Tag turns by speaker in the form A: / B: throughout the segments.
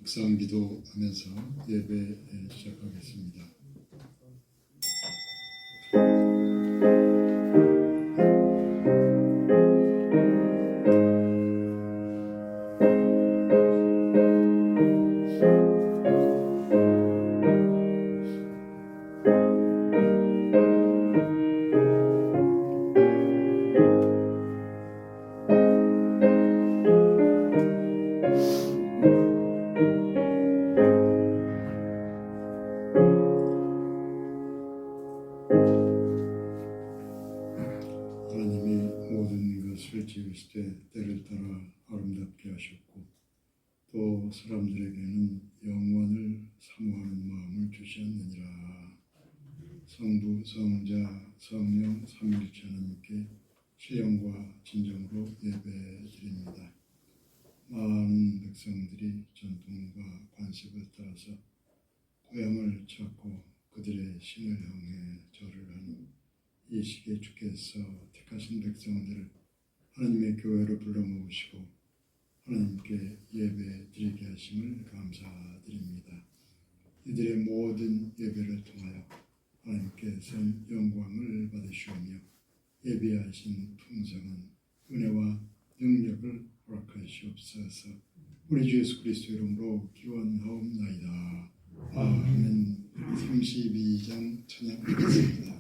A: 묵상 기도하면서 예배 시작하겠습니다. 하나님이 모든 것을 지으시되 때를 따라 아름답게 하셨고 또 사람들에게는 영원을 사모하는 마음을 주셨느니라. 성부, 성자, 성령, 삼위일체 하나님께 신령과 진정으로 예배드립니다. 많은 백성들이 전통과 관습을 따라서 고향을 찾고 그들의 신을 향해 절을 하는 이 시기에 주께서 택하신 백성들을 하나님의 교회로 불러 모으시고 하나님께 예배 드리게 하심을 감사드립니다. 이들의 모든 예배를 통하여 하나님께서는 영광을 받으시오며 예비하신 풍성한 은혜와 능력을 허락하시옵소서. 우리 주 예수 그리스도 이름으로 기원하옵나이다. 아멘. 32장 찬양하겠습니다.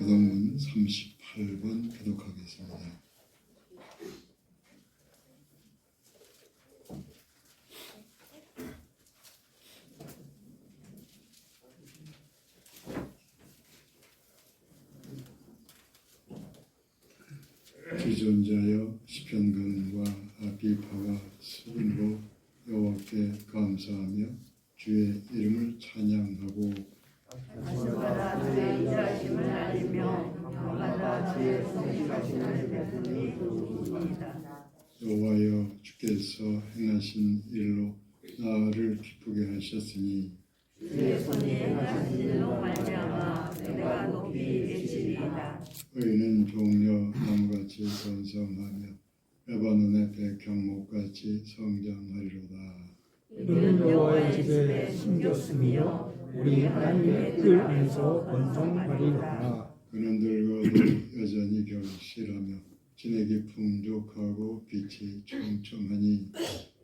A: 교동문 38번 교독하겠습니다. 지존자여 시편강과 비파와 수금으로 여호와께 감사하며 주의 이름을 찬양하고
B: 주마다 주의 인자하심을 알리며 밤마다 주의 성실하심을 베푸니 좋습니다.
A: 여호와여 주께서 행하신 일로 나를 기쁘게 하셨으니
B: 주의 손이 행하신 일로 말미암아 내가 높이 외치리이다.
A: 의인은 종려 나무같이 번성하며 레바논의 백향목같이 성장하리로다.
C: 이는 여호와의 집에 숨겼으며 우리 하나님의 뜰 안에서 번성하리로다.
A: 그는 늙어도 여전히 결실하며 진액이 풍족하고 빛이 청청하니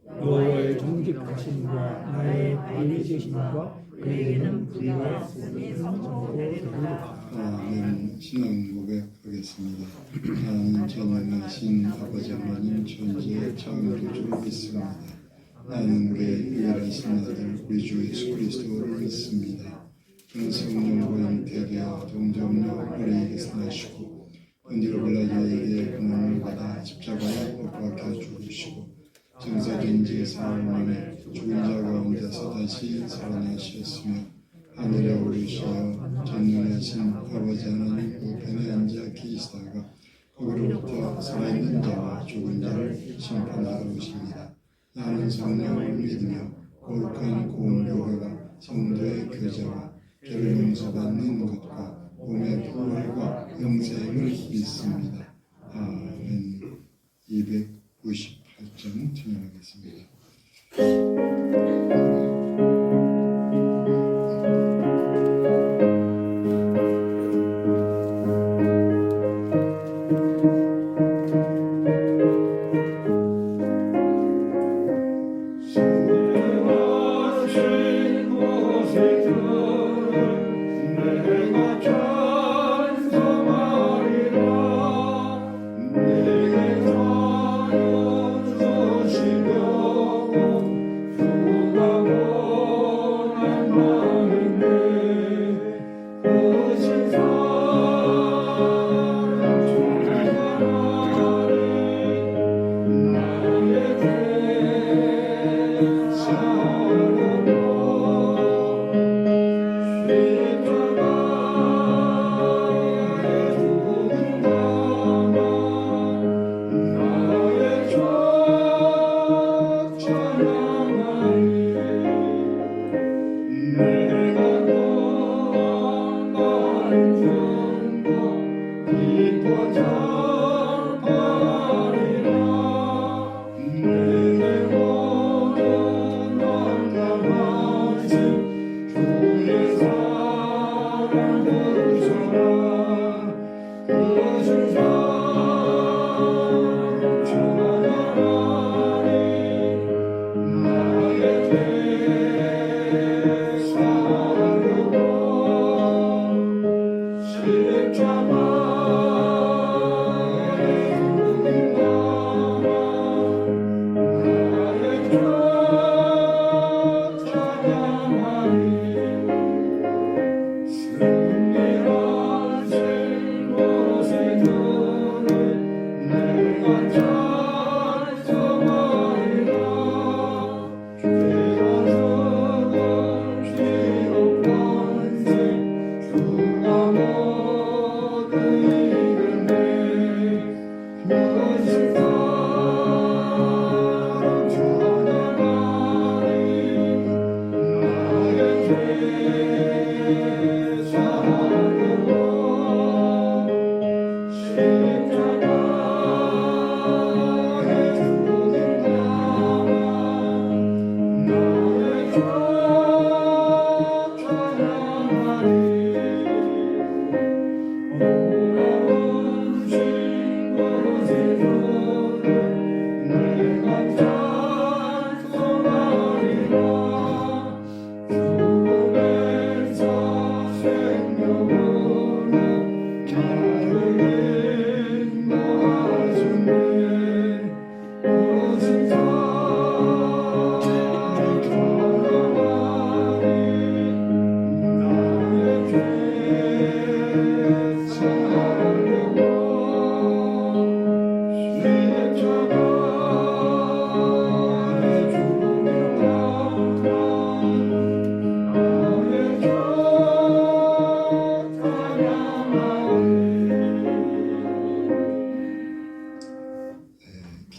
C: 여호와의 정직하심과 나의 바리새심과 그에게는 불의가 없으니 성공되리로다.
A: 아멘. 신앙 고백하겠습니다. 나는 전능하신 아버지 하나님 천지의 창조주를 믿습니다. 나는 그의 의결하신 아들 우리 주 예수 그리스도를 믿습니다. 그는 성령과 잉태되어 동정녀 마리에게서 나시고 본디오 빌라도에게 고난을 받아 십자가에 못 박혀 죽으시고 정사된 지 사흘 만에 죽은 자 가운데서 다시 살아나셨으며 하늘에 오르시어 전능하신 아버지 하나님 우편에 앉아 계시다가 거기로부터 살아있는 자와 죽은 자를 심판하러 오십니다. 나는 성령을 믿으며 거룩한 공교회와 성도의 교제와 죄를 용서받는 것과 몸의 부활과 영생을 믿습니다. 아멘. 298장 진행하겠습니다.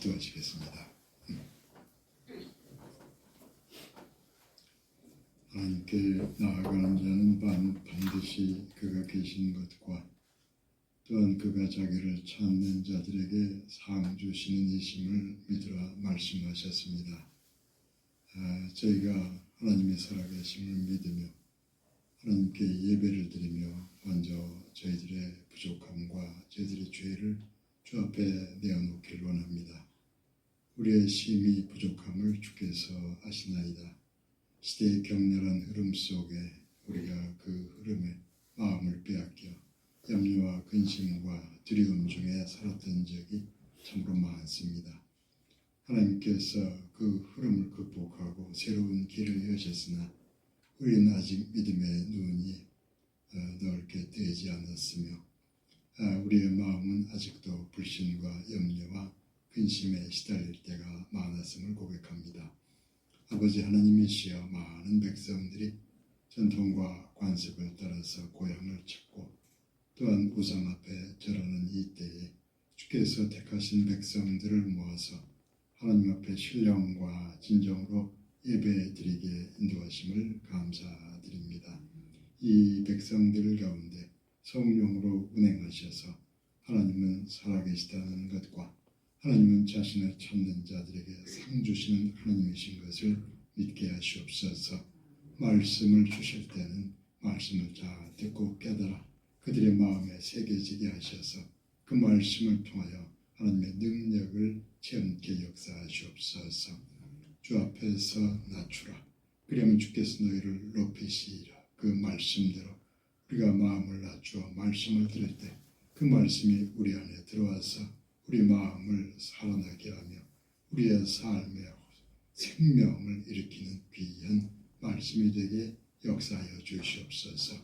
A: 기도하시겠습니다. 하나님께 나아가는 자는 반드시 그가 계신 것과 또한 그가 자기를 찾는 자들에게 상 주시는 이심을 믿으라 말씀하셨습니다. 저희가 하나님의 살아계심을 믿으며 하나님께 예배를 드리며 먼저 저희들의 부족함과 저희들의 죄를 주 앞에 내어놓기를 원합니다. 우리의 심히 부족함을 주께서 아시나이다. 시대의 격렬한 흐름 속에 우리가 그 흐름에 마음을 빼앗겨 염려와 근심과 두려움 중에 살았던 적이 참으로 많습니다. 하나님께서 그 흐름을 극복하여 회복하고 새로운 길을 여셨으나 우리는 아직 믿음의 눈이 넓게 뜨지 않았으며 우리의 마음은 아직도 불신과 염려와 근심에 시달릴 때가 많았음을 고백합니다. 아버지 하나님이시여 많은 백성들이 전통과 관습을 따라서 고향을 찾고 또한 우상 앞에 절하는 이 때에 주께서 택하신 백성들을 모아서 하나님 앞에 신령과 진정으로 예배드리게 인도하심을 감사드립니다. 이 백성들 가운데 성령으로 운행하셔서 하나님은 살아계시다는 것과 하나님은 자신을 찾는 자들에게 상 주시는 하나님이신 것을 믿게 하시옵소서. 말씀을 주실 때는 말씀을 잘 듣고 깨달아 그들의 마음에 새겨지게 하셔서 그 말씀을 통하여 하나님의 능력을 체험케 역사하시옵소서. 주 앞에서 낮추라. 그러면 주께서 너희를 높이시리라. 그 말씀대로 우리가 마음을 낮추어 말씀을 들을 때 그 말씀이 우리 안에 들어와서 우리 마음을 살아나게 하며 우리의 삶에 생명을 일으키는 귀한 말씀이 되게 역사하여 주시옵소서.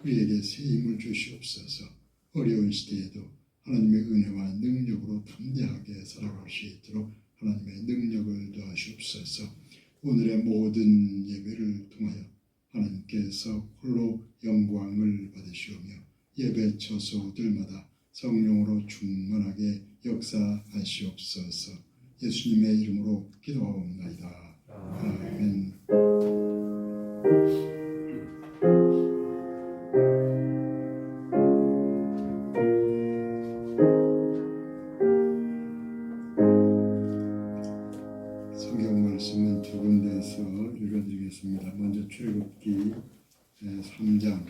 A: 우리에게 새 힘을 주시옵소서. 어려운 시대에도 하나님의 은혜와 능력으로 담대하게 살아갈 수 있도록 하나님의 능력을 더하시옵소서. 오늘의 모든 예배를 통하여 하나님께서 홀로 영광을 받으시오며 예배 처소들마다 성령으로 충만하게 역사하시옵소서. 예수님의 이름으로 기도하옵나이다. 아멘. 성경 말씀은 두 군데에서 읽어드리겠습니다. 먼저 출애굽기 3장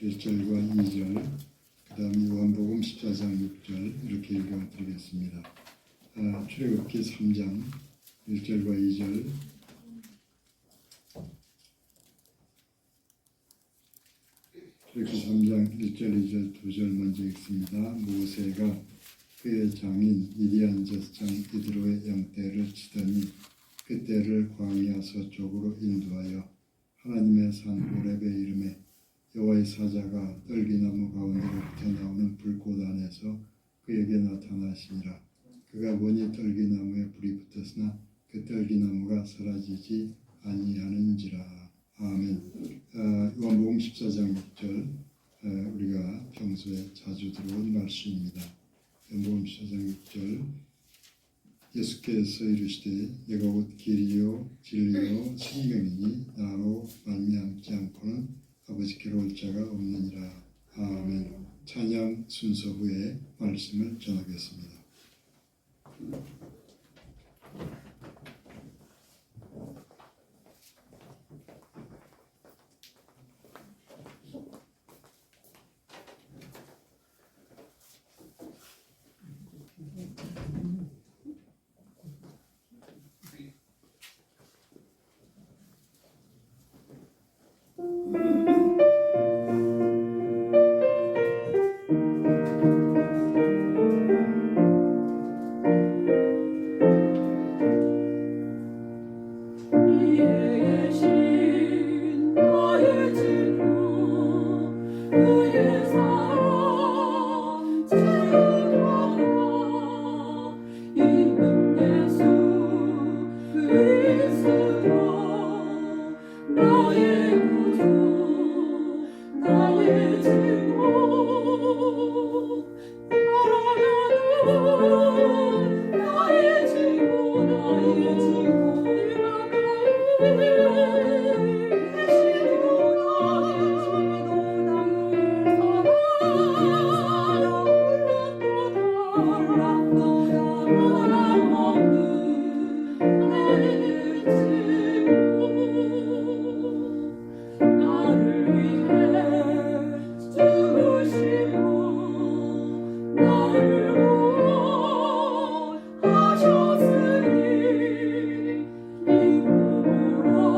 A: 1절과 2절, 그 다음 요한복음 14장 6절 이렇게 읽어드리겠습니다. 출애굽기 3장 1절과 2절, 출애굽기 3장 1절 2절 두 절 먼저 읽습니다. 모세가 그의 장인 미디안 젖장 이드로의 양떼를 치더니 그떼를 광야 서쪽으로 인도하여 하나님의 산 호렙의 이름에 여호와의 사자가 떨기나무 가운데로부터 나오는 불꽃 안에서 그에게 나타나시니라. 그가 보니 떨기나무에 불이 붙었으나 그 떨기나무가 사라지지 아니하는지라. 아멘. 요한복음 14장 6절, 우리가 평소에 자주 들어온 말씀입니다. 요한복음 14장 6절, 예수께서 이르시되 내가 곧 길이요 진리요 생명이니 나로 말미암지 않고는 아버지께로 올 자가 없느니라. 아멘. 찬양 순서 후에 말씀을 전하겠습니다.
D: 하셨으니 네 몸으로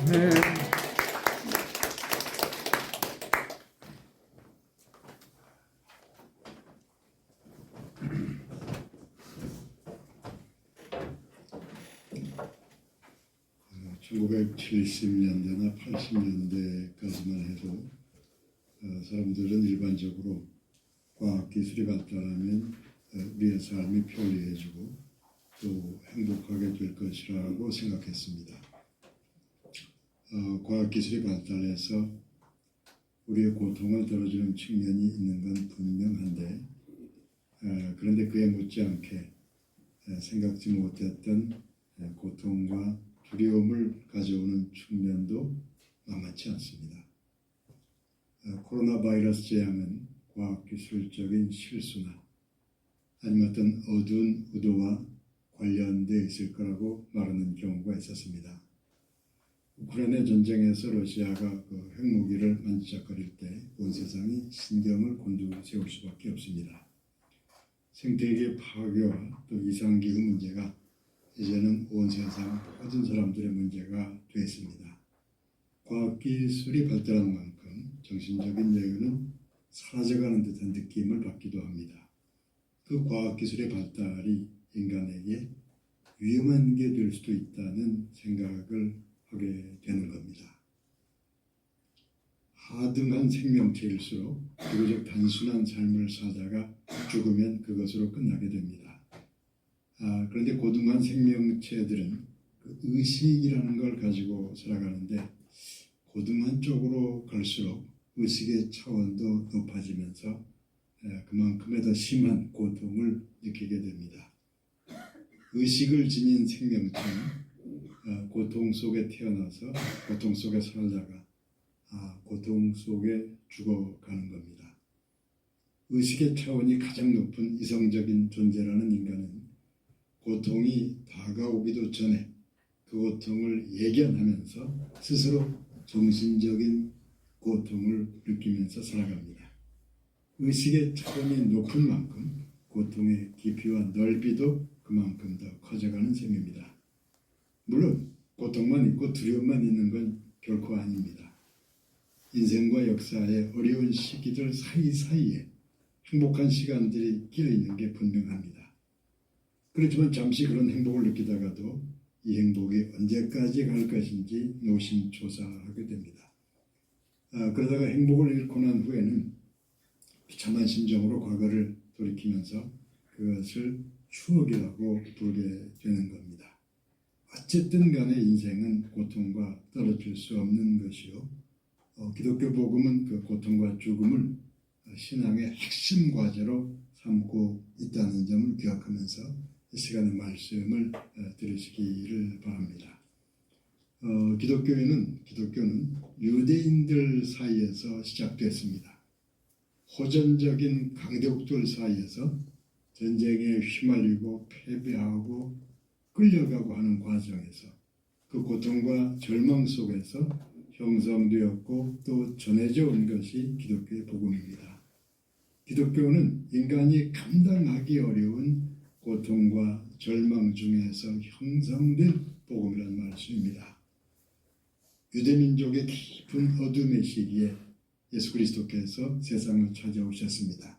C: 네.
A: 어, 1970년대나 80년대까지만 해도 사람들은 일반적으로 과학기술이 발달하면 우리의 삶이 편리해지고 또 행복하게 될 것이라고 생각했습니다. 과학기술이 발달해서 우리의 고통을 덜어주는 측면이 있는 건 분명한데 그런데 그에 못지않게 생각지 못했던 고통과 두려움을 가져오는 측면도 만만치 않습니다. 코로나 바이러스 재앙은 과학기술적인 실수나 아니면 어떤 어두운 의도와 관련되어 있을 거라고 말하는 경우가 있었습니다. 우크라이나 전쟁에서 러시아가 그 핵무기를 만지작거릴 때 온 세상이 신경을 곤두세울 수밖에 없습니다. 생태계 파괴와 또 이상기후 문제가 이제는 온 세상 모든 사람들의 문제가 되었습니다. 과학기술이 발달한 만큼 정신적인 여유는 사라져가는 듯한 느낌을 받기도 합니다. 그 과학기술의 발달이 인간에게 위험한 게 될 수도 있다는 생각을 하게 되는 겁니다. 하등한 생명체일수록 비교적 단순한 삶을 살다가 죽으면 그것으로 끝나게 됩니다. 그런데 고등한 생명체들은 그 의식이라는 걸 가지고 살아가는데 고등한 쪽으로 갈수록 의식의 차원도 높아지면서 그만큼의 더 심한 고통을 느끼게 됩니다. 의식을 지닌 생명체는 고통 속에 태어나서 고통 속에 살다가 고통 속에 죽어가는 겁니다. 의식의 차원이 가장 높은 이성적인 존재라는 인간은 고통이 다가오기도 전에 그 고통을 예견하면서 스스로 정신적인 고통을 느끼면서 살아갑니다. 의식의 차원이 높은 만큼 고통의 깊이와 넓이도 그만큼 더 커져가는 셈입니다. 물론 고통만 있고 두려움만 있는 건 결코 아닙니다. 인생과 역사의 어려운 시기들 사이사이에 행복한 시간들이 끼어있는 게 분명합니다. 그렇지만 잠시 그런 행복을 느끼다가도 이 행복이 언제까지 갈 것인지 노심초사하게 됩니다. 그러다가 행복을 잃고 난 후에는 비참한 심정으로 과거를 돌이키면서 그것을 추억이라고 부르게 되는 겁니다. 어쨌든 간에 인생은 고통과 떨어질 수 없는 것이요. 기독교 복음은 그 고통과 죽음을 신앙의 핵심 과제로 삼고 있다는 점을 기억하면서 이 시간의 말씀을 들으시기를 바랍니다. 기독교는 유대인들 사이에서 시작됐습니다. 호전적인 강대국들 사이에서 전쟁에 휘말리고 패배하고 끌려가고 하는 과정에서 그 고통과 절망 속에서 형성되었고 또 전해져 온 것이 기독교의 복음입니다. 기독교는 인간이 감당하기 어려운 고통과 절망 중에서 형성된 복음이라는 말씀입니다. 유대민족의 깊은 어둠의 시기에 예수 그리스도께서 세상을 찾아오셨습니다.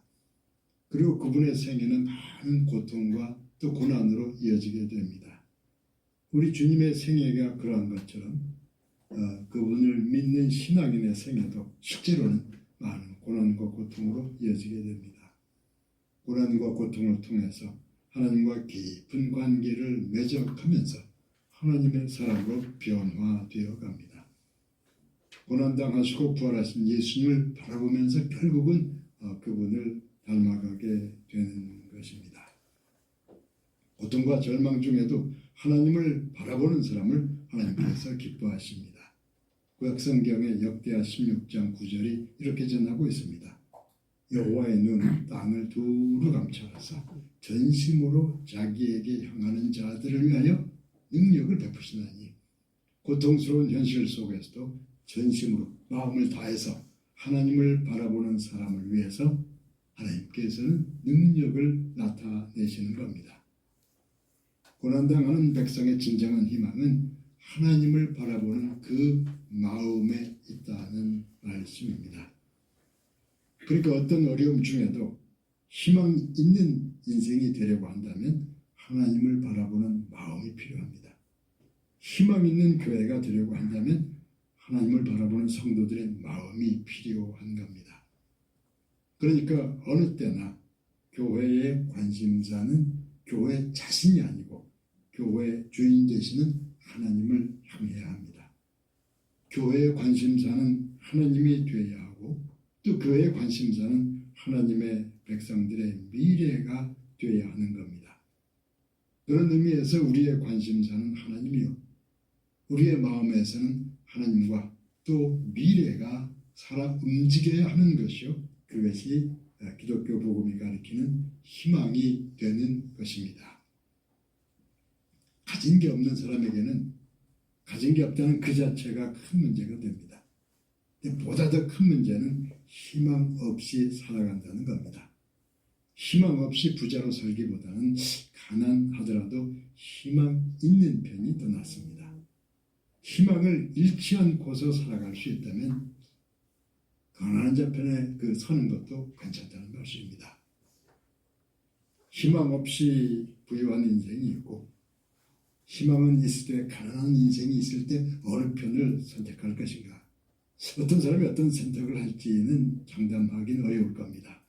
A: 그리고 그분의 생애는 많은 고통과 또 고난으로 이어지게 됩니다. 우리 주님의 생애가 그러한 것처럼 그분을 믿는 신앙인의 생애도 실제로는 많은 고난과 고통으로 이어지게 됩니다. 고난과 고통을 통해서 하나님과 깊은 관계를 맺어가면서 하나님의 사람으로 변화되어 갑니다. 고난당하시고 부활하신 예수님을 바라보면서 결국은 그분을 닮아가게 되는 것입니다. 고통과 절망 중에도 하나님을 바라보는 사람을 하나님께서 기뻐하십니다. 구약성경의 역대하 16장 9절이 이렇게 전하고 있습니다. 여호와의 눈은 땅을 두루 감찰하사 전심으로 자기에게 향하는 자들을 위하여 능력을 베푸시나니 고통스러운 현실 속에서도 전심으로 마음을 다해서 하나님을 바라보는 사람을 위해서 하나님께서는 능력을 나타내시는 겁니다. 고난당하는 백성의 진정한 희망은 하나님을 바라보는 그 마음에 있다는 말씀입니다. 그러니까 어떤 어려움 중에도 희망 있는 인생이 되려고 한다면 하나님을 바라보는 마음이 필요합니다. 희망 있는 교회가 되려고 한다면 하나님을 바라보는 성도들의 마음이 필요한 겁니다. 그러니까 어느 때나 교회의 관심사는 교회 자신이 아니고 교회 주인 되시는 하나님을 향해야 합니다. 교회의 관심사는 하나님이 되어야 하고 또 교회의 관심사는 하나님의 백성들의 미래가 되어야 하는 겁니다. 그런 의미에서 우리의 관심사는 하나님이요. 우리의 마음에서는 하나님과 또 미래가 살아 움직여야 하는 것이요. 그것이 기독교 복음이 가리키는 희망이 되는 것입니다. 가진 게 없는 사람에게는 가진 게 없다는 그 자체가 큰 문제가 됩니다. 근데 보다 더 큰 문제는 희망 없이 살아간다는 겁니다. 희망 없이 부자로 살기보다는 가난하더라도 희망 있는 편이 더 낫습니다. 희망을 잃지 않고서 살아갈 수 있다면 가난한 자 편에 서는 것도 괜찮다는 말씀입니다. 희망 없이 부유한 인생이 있고 희망은 있을 때 가난한 인생이 있을 때 어느 편을 선택할 것인가? 어떤 사람이 어떤 선택을 할지는 장담하기는 어려울 겁니다.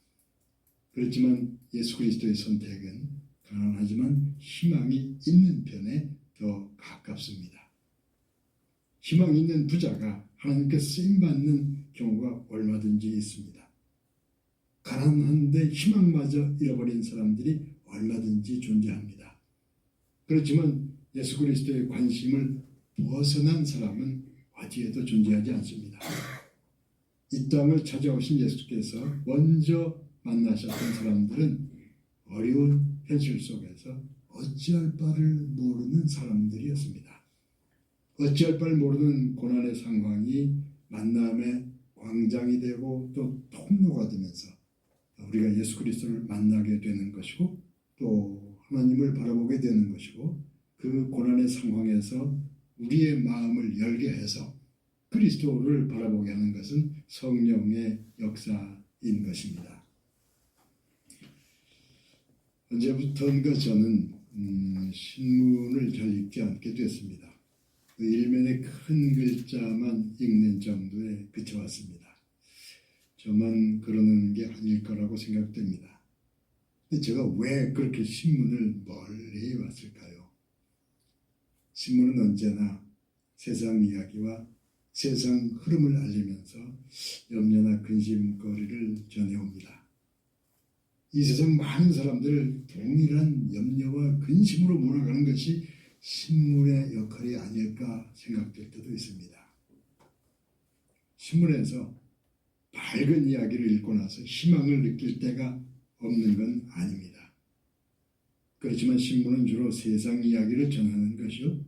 A: 그렇지만 예수 그리스도의 선택은 가난하지만 희망이 있는 편에 더 가깝습니다. 희망 있는 부자가 하나님께 쓰임받는 경우가 얼마든지 있습니다. 가난한데 희망마저 잃어버린 사람들이 얼마든지 존재합니다. 그렇지만 예수 그리스도의 관심을 벗어난 사람은 어디에도 존재하지 않습니다. 이 땅을 찾아오신 예수께서 먼저 만나셨던 사람들은 어려운 현실 속에서 어찌할 바를 모르는 사람들이었습니다. 어찌할 바를 모르는 고난의 상황이 만남의 광장이 되고 또 통로가 되면서 우리가 예수 그리스도를 만나게 되는 것이고 또 하나님을 바라보게 되는 것이고 그 고난의 상황에서 우리의 마음을 열게 해서 그리스도를 바라보게 하는 것은 성령의 역사인 것입니다. 언제부턴가 저는 신문을 잘 읽지 않게 됐습니다. 그 일면의 큰 글자만 읽는 정도에 그쳐왔습니다. 저만 그러는 게 아닐 거라고 생각됩니다. 근데 제가 왜 그렇게 신문을 멀리 왔을까요? 신문은 언제나 세상 이야기와 세상 흐름을 알리면서 염려나 근심거리를 전해옵니다. 이 세상 많은 사람들을 동일한 염려와 근심으로 몰아가는 것이 신문의 역할이 아닐까 생각될 때도 있습니다. 신문에서 밝은 이야기를 읽고 나서 희망을 느낄 때가 없는 건 아닙니다. 그렇지만 신문은 주로 세상 이야기를 전하는 것이요.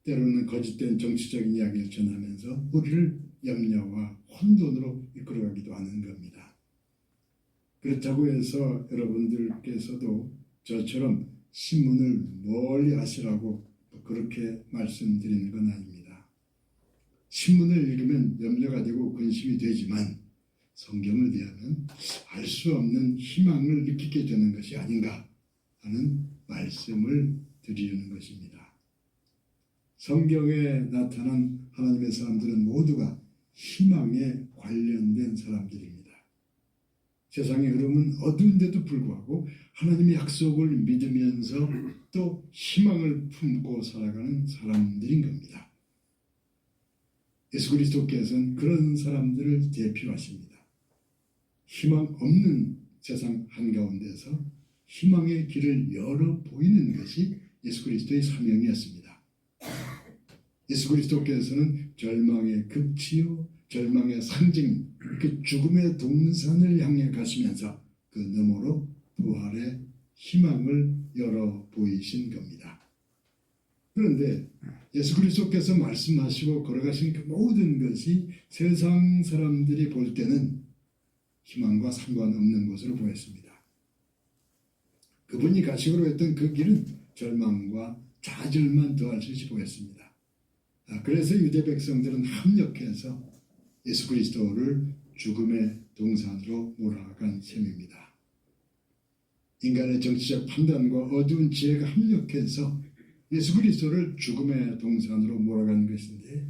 A: 때로는 거짓된 정치적인 이야기를 전하면서 우리를 염려와 혼돈으로 이끌어가기도 하는 겁니다. 그렇다고 해서 여러분들께서도 저처럼 신문을 멀리 하시라고 그렇게 말씀드리는 건 아닙니다. 신문을 읽으면 염려가 되고 근심이 되지만 성경을 대하면 알 수 없는 희망을 느끼게 되는 것이 아닌가 하는 말씀을 드리는 것입니다. 성경에 나타난 하나님의 사람들은 모두가 희망에 관련된 사람들입니다. 세상의 흐름은 어두운데도 불구하고 하나님의 약속을 믿으면서 또 희망을 품고 살아가는 사람들인 겁니다. 예수 그리스도께서는 그런 사람들을 대표하십니다. 희망 없는 세상 한가운데서 희망의 길을 열어 보이는 것이 예수 그리스도의 사명이었습니다. 예수 그리스도께서는 절망의 극치요 절망의 상징 그 죽음의 동산을 향해 가시면서 그 너머로 부활의 희망을 열어 보이신 겁니다. 그런데 예수 그리스도께서 말씀하시고 걸어가신 그 모든 것이 세상 사람들이 볼 때는 희망과 상관없는 것으로 보였습니다. 그분이 가시기로 했던 그 길은 절망과 좌절만 더할 수 있이 보였습니다. 그래서 유대 백성들은 합력해서 예수 그리스도를 죽음의 동산으로 몰아간 셈입니다. 인간의 정치적 판단과 어두운 지혜가 합력해서 예수 그리스도를 죽음의 동산으로 몰아간 것인데,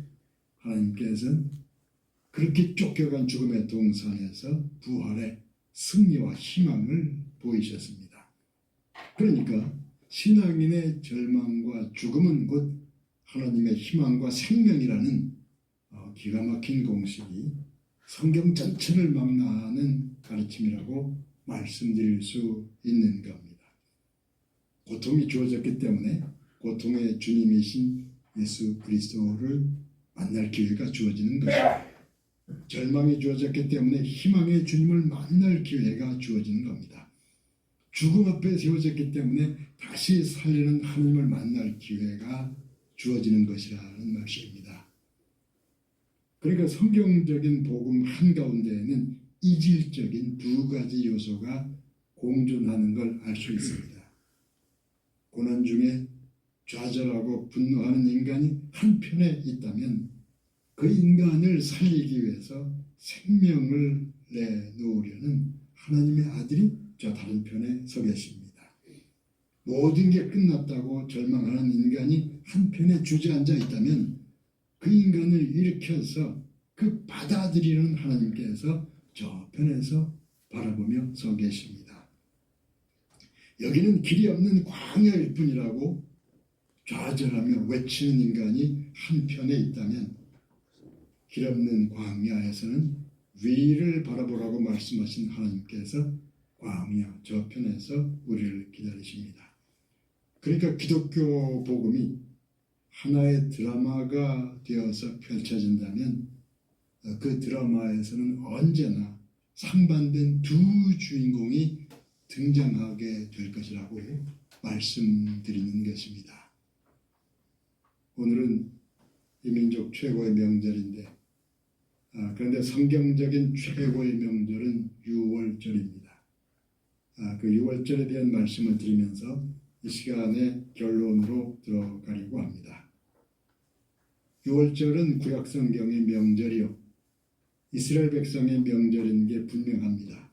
A: 하나님께서는 그렇게 쫓겨간 죽음의 동산에서 부활의 승리와 희망을 보이셨습니다. 그러니까 신앙인의 절망과 죽음은 곧 하나님의 희망과 생명이라는 기가 막힌 공식이 성경 전체를 망라하는 가르침이라고 말씀드릴 수 있는 겁니다. 고통이 주어졌기 때문에 고통의 주님이신 예수 그리스도를 만날 기회가 주어지는 것입니다. 절망이 주어졌기 때문에 희망의 주님을 만날 기회가 주어지는 겁니다. 죽음 앞에 세워졌기 때문에 다시 살리는 하나님을 만날 기회가 주어지는 것이라는 말씀입니다. 그러니까 성경적인 복음 한가운데에는 이질적인 두 가지 요소가 공존하는 걸 알 수 있습니다. 고난 중에 좌절하고 분노하는 인간이 한편에 있다면 그 인간을 살리기 위해서 생명을 내놓으려는 하나님의 아들이 저 다른 편에 서 계십니다. 모든 게 끝났다고 절망하는 인간이 한편에 주저앉아 있다면 그 인간을 일으켜서 그 받아들이는 하나님께서 저 편에서 바라보며 서 계십니다. 여기는 길이 없는 광야일 뿐이라고 좌절하며 외치는 인간이 한편에 있다면, 길 없는 광야에서는 위를 바라보라고 말씀하신 하나님께서 광야 저편에서 우리를 기다리십니다. 그러니까 기독교 복음이 하나의 드라마가 되어서 펼쳐진다면 그 드라마에서는 언제나 상반된 두 주인공이 등장하게 될 것이라고 말씀드리는 것입니다. 오늘은 이 민족 최고의 명절인데, 그런데 성경적인 최고의 명절은 유월절입니다. 그 유월절에 대한 말씀을 드리면서 이 시간에 결론으로 들어가려고 합니다. 유월절은 구약 성경의 명절이요, 이스라엘 백성의 명절인 게 분명합니다.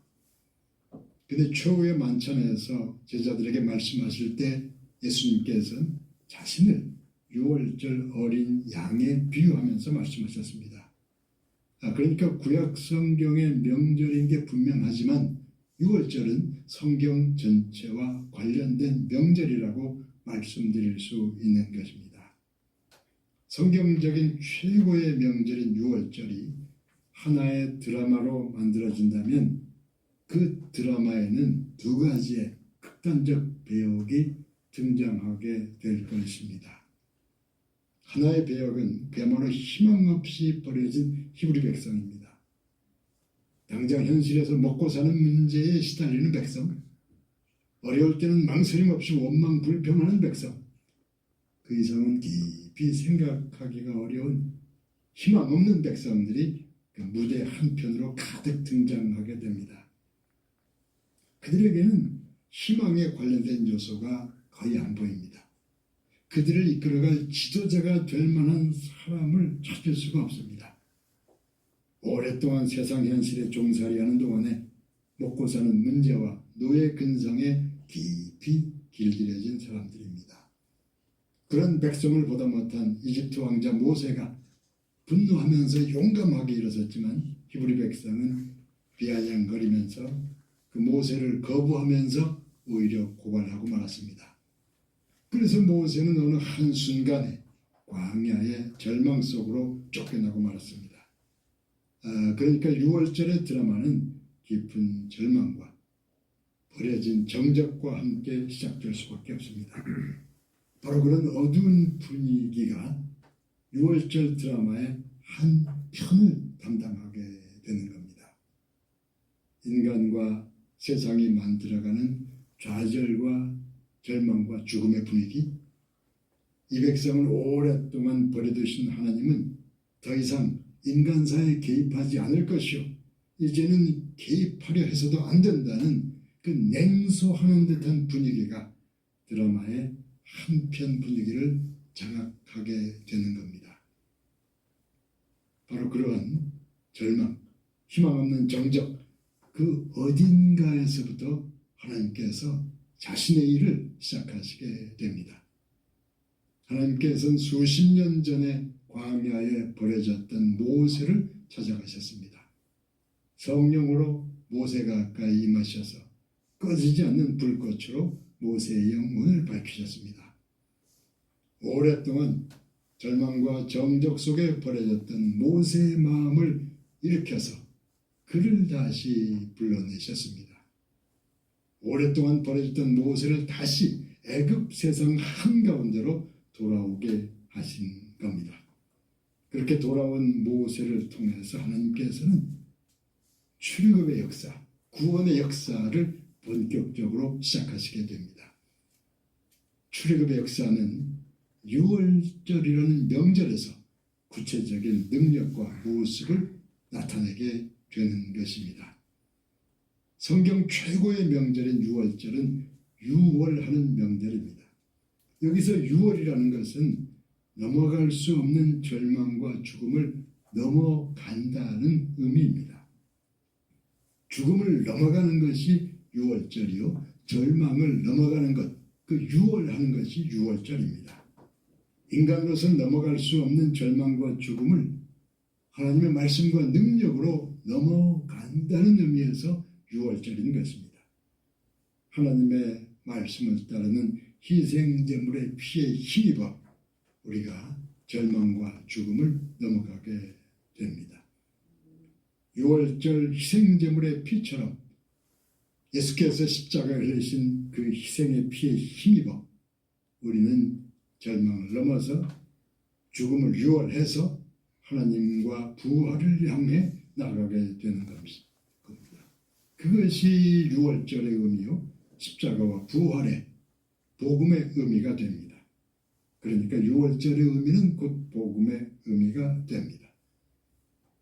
A: 근데 최후의 만찬에서 제자들에게 말씀하실 때 예수님께서는 자신을 유월절 어린 양에 비유하면서 말씀하셨습니다. 그러니까 구약 성경의 명절인 게 분명하지만 유월절은 성경 전체와 관련된 명절이라고 말씀드릴 수 있는 것입니다. 성경적인 최고의 명절인 유월절이 하나의 드라마로 만들어진다면 그 드라마에는 두 가지의 극단적 배역이 등장하게 될 것입니다. 하나의 배역은 그야말로 희망 없이 버려진 히브리 백성입니다. 당장 현실에서 먹고 사는 문제에 시달리는 백성, 어려울 때는 망설임 없이 원망 불평하는 백성, 그 이상은 깊이 생각하기가 어려운 희망 없는 백성들이 그 무대 한편으로 가득 등장하게 됩니다. 그들에게는 희망에 관련된 요소가 거의 안 보입니다. 그들을 이끌어갈 지도자가 될 만한 사람을 찾을 수가 없습니다. 오랫동안 세상 현실에 종살이하는 동안에 먹고 사는 문제와 노예 근성에 깊이 길들여진 사람들입니다. 그런 백성을 보다 못한 이집트 왕자 모세가 분노하면서 용감하게 일어섰지만 히브리 백성은 비아냥거리면서 그 모세를 거부하면서 오히려 고발하고 말았습니다. 그래서 모세는 어느 한순간에 광야의 절망 속으로 쫓겨나고 말았습니다. 그러니까 유월절의 드라마는 깊은 절망과 버려진 정적과 함께 시작될 수밖에 없습니다. 바로 그런 어두운 분위기가 유월절 드라마의 한 편을 담당하게 되는 겁니다. 인간과 세상이 만들어가는 좌절과 절망과 죽음의 분위기, 이 백성을 오랫동안 버려두신 하나님은 더 이상 인간사에 개입하지 않을 것이요, 이제는 개입하려 해서도 안 된다는 그 냉소하는 듯한 분위기가 드라마의 한편 분위기를 장악하게 되는 겁니다. 바로 그러한 절망, 희망 없는 정적, 그 어딘가에서부터 하나님께서 자신의 일을 시작하시게 됩니다. 하나님께서는 수십 년 전에 광야에 버려졌던 모세를 찾아가셨습니다. 성령으로 모세가 가까이 임하셔서 꺼지지 않는 불꽃으로 모세의 영혼을 밝히셨습니다. 오랫동안 절망과 정적 속에 버려졌던 모세의 마음을 일으켜서 그를 다시 불러내셨습니다. 오랫동안 버려졌던 모세를 다시 애굽 세상 한가운데로 돌아오게 하신 겁니다. 그렇게 돌아온 모세를 통해서 하나님께서는 출애굽의 역사, 구원의 역사를 본격적으로 시작하시게 됩니다. 출애굽의 역사는 유월절이라는 명절에서 구체적인 능력과 모습을 나타내게 되는 것입니다. 성경 최고의 명절인 유월절은 유월하는 명절입니다. 여기서 유월이라는 것은 넘어갈 수 없는 절망과 죽음을 넘어간다는 의미입니다. 죽음을 넘어가는 것이 유월절이요, 절망을 넘어가는 것, 그 유월하는 것이 유월절입니다. 인간으로서는 넘어갈 수 없는 절망과 죽음을 하나님의 말씀과 능력으로 넘어간다는 의미에서 유월절인 것입니다. 하나님의 말씀을 따르는 희생제물의 피에 힘입어 우리가 절망과 죽음을 넘어가게 됩니다. 유월절 희생제물의 피처럼 예수께서 십자가에 흘리신 그 희생의 피에 힘입어 우리는 절망을 넘어서 죽음을 유월해서 하나님과 부활을 향해 나아가게 되는 겁니다. 그것이 유월절의 의미요, 십자가와 부활의 복음의 의미가 됩니다. 그러니까 유월절의 의미는 곧 복음의 의미가 됩니다.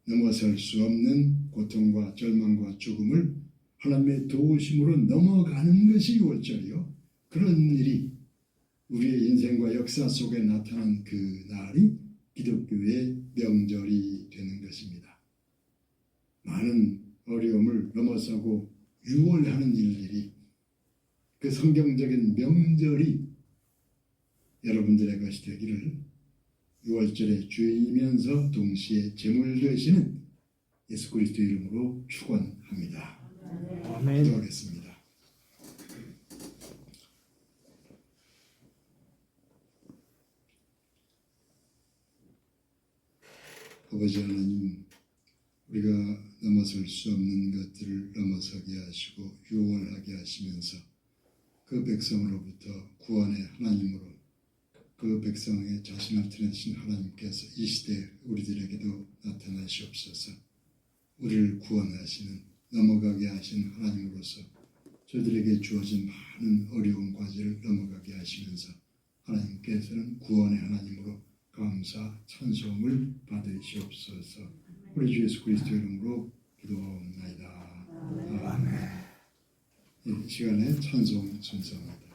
A: 넘어설 수 없는 고통과 절망과 죽음을 하나님의 도우심으로 넘어가는 것이 유월절이요, 그런 일이 우리의 인생과 역사 속에 나타난 그 날이 기독교의 명절이 되는 것입니다. 많은 어려움을 넘어서고 유월하는 일들이, 그 성경적인 명절이 여러분들의 것이 되기를 유월절의 주인이면서 동시에 제물 되시는 예수 그리스도 이름으로 축원합니다.
C: 아멘.
A: 기도하겠습니다. 아버지 하나님, 우리가 넘어설 수 없는 것들을 넘어서게 하시고 유월하게 하시면서 그 백성으로부터 구원의 하나님으로 그 백성의 자신을 드러내신 하나님께서 이 시대 우리들에게도 나타나시옵소서. 우리를 구원하시는, 넘어가게 하신 하나님으로서 저들에게 주어진 많은 어려운 과제를 넘어가게 하시면서 하나님께서는 구원의 하나님으로 감사, 찬송을 받으시옵소서. 우리 주 예수 그리스도 이름으로 기도하옵나이다. 아멘. 이 시간에 찬송 순서입니다.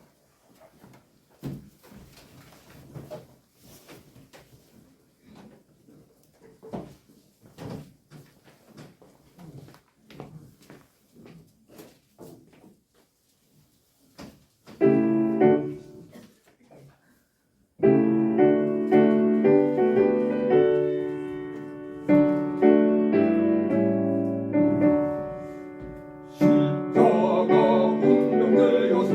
D: 십자가 운명되어서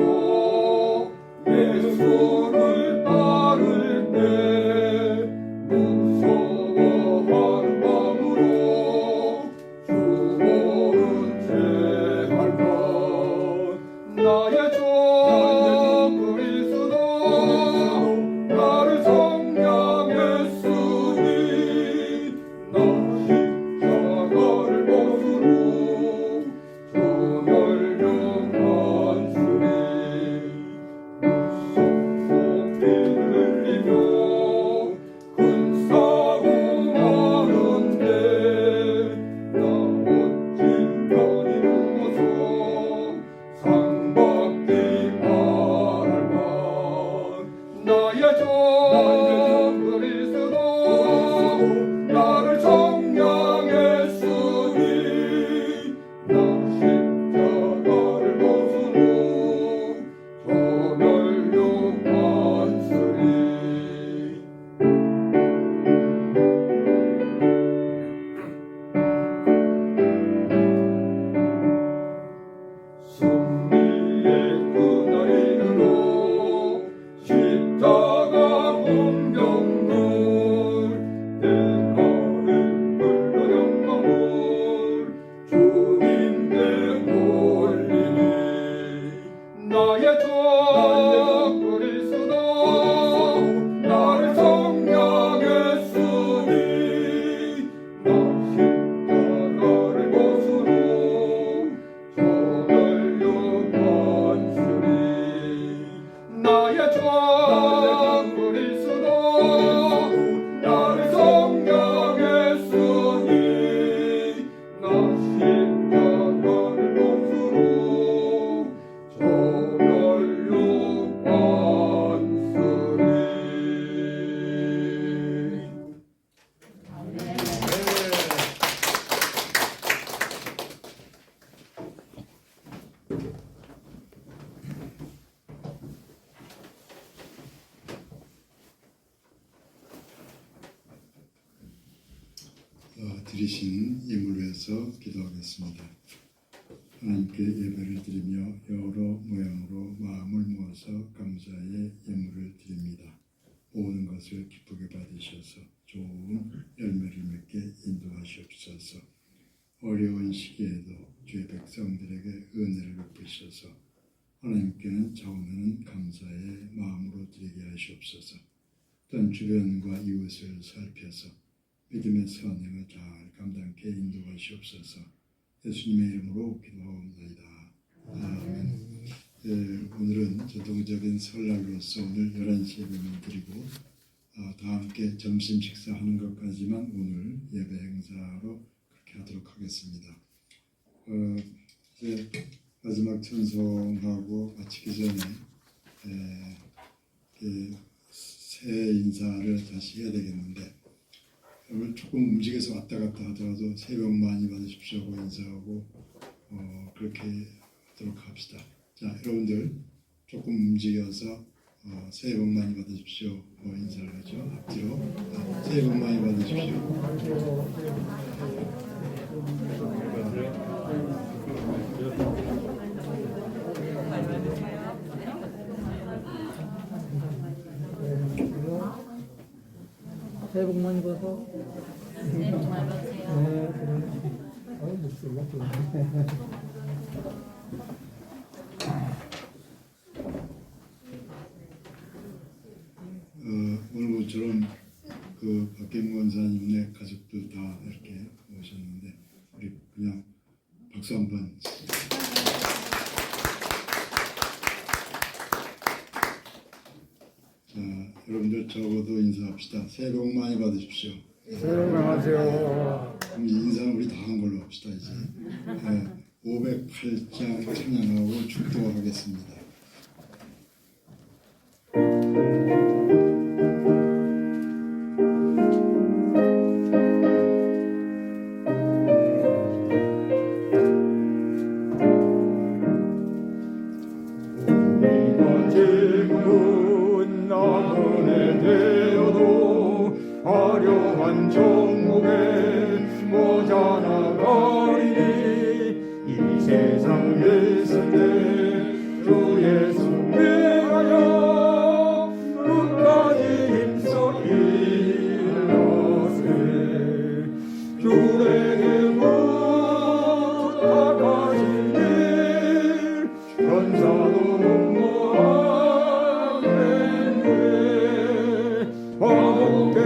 A: 드리신 예물을 위해서 기도하겠습니다. 하나님께 예배를 드리며 여러 모양으로 마음을 모아서 감사의 예물을 드립니다. 모든 것을 기쁘게 받으셔서 좋은 열매를 맺게 인도하시옵소서. 어려운 시기에도 주의 백성들에게 은혜를 베푸셔서 하나님께는 차오르는 감사의 마음으로 드리게 하시옵소서. 또한 주변과 이웃을 살펴서 믿음의 선행을 잘 감당케 인도하시옵소서. 예수님의 이름으로 기도하옵나이다. 아멘. 오늘은 전통적인 설날로서 오늘 11시 예배를 드리고 다 함께 점심 식사하는 것까지만 오늘 예배 행사로 그렇게 하도록 하겠습니다. 이제 마지막 찬송하고 마치기 전에 새해 인사를 다시 해야 되겠는데 오늘 조금 움직여서 왔다 갔다 하더라도 새해 복 많이 받으십시오 하고 인사하고 그렇게 하도록 합시다. 자, 여러분들 조금 움직여서 새해 복 많이 받으십시오 인사를 하죠. 앞뒤로 새해 복 많이 받으십시오.
C: 새해 복 많이 받아. 새해 복 많이 받으세요. 네, 그래. 목소리가 좋네.
A: 오늘 모처럼 그 박경무 원사님네 가족들 다 이렇게 오셨는데 우리 그냥 박수 한번. 자, 여러분들 적어도 인사합시다. 새해 복 많이 받으십시오.
C: 새해 복 많이 받으세요.
A: 그럼 인사는 우리 다 한 걸로 합시다 이제. 508장 찬양하고 축도하겠습니다.
D: 화려한 종목에 모자라 버리니 이 세상 일생에 주 예수 위하여 끝까지 힘써 일러세 주에게 부탁하시니 전사도 모하겠네 화목해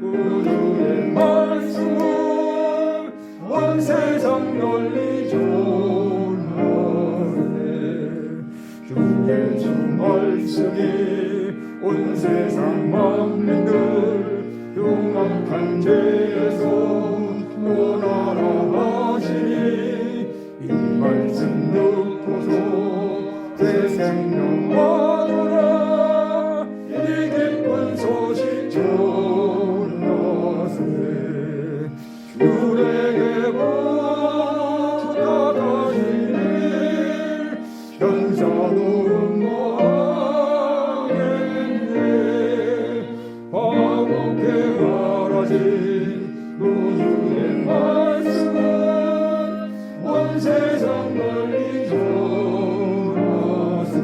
D: 우주의 말씀은 온 세상 널리 전하네 주의 주 말씀이 온 세상 만민들 흉악한 죄에서 떠나라 하시니 이 말씀 듣고서 새 생명 얻으라 이 기쁜 소식 전하세 주에게 부탁하시니 전사도 음모하겠네 화목해 바라진 우주의 말씀은 온 세상 널리 전하세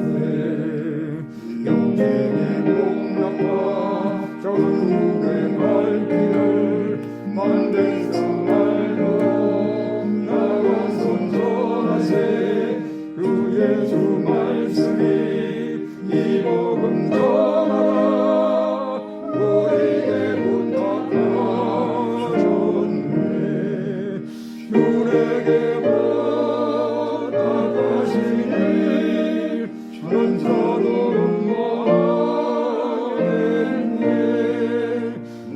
D: 영생의 복락과 전국의 발길을 만든 상말로 나가서 전하세 그 예수 말씀이 이 복음 전하라 우리에게 부탁하셨네 주에게 부탁하시니 전사도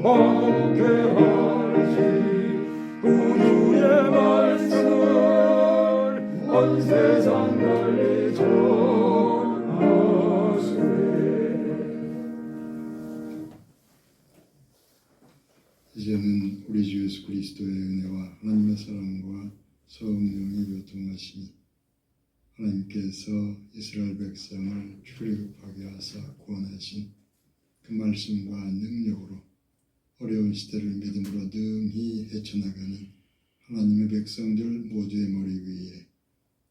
D: 마음께 하시 우주의 말씀을 온 세상 널리 전하세
A: 이제는 우리 주 예수 그리스도의 은혜와 하나님의 사랑과 성령의 교통하심이 하나님께서 이스라엘 백성을 출애굽하게 하사 구원하신 그 말씀과 능력으로 어려운 시대를 믿음으로 능히 헤쳐나가는 하나님의 백성들 모두의 머리 위에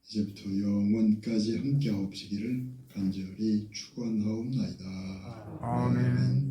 A: 이제부터 영원까지 함께하옵시기를 간절히 축원하옵나이다.
D: 아멘.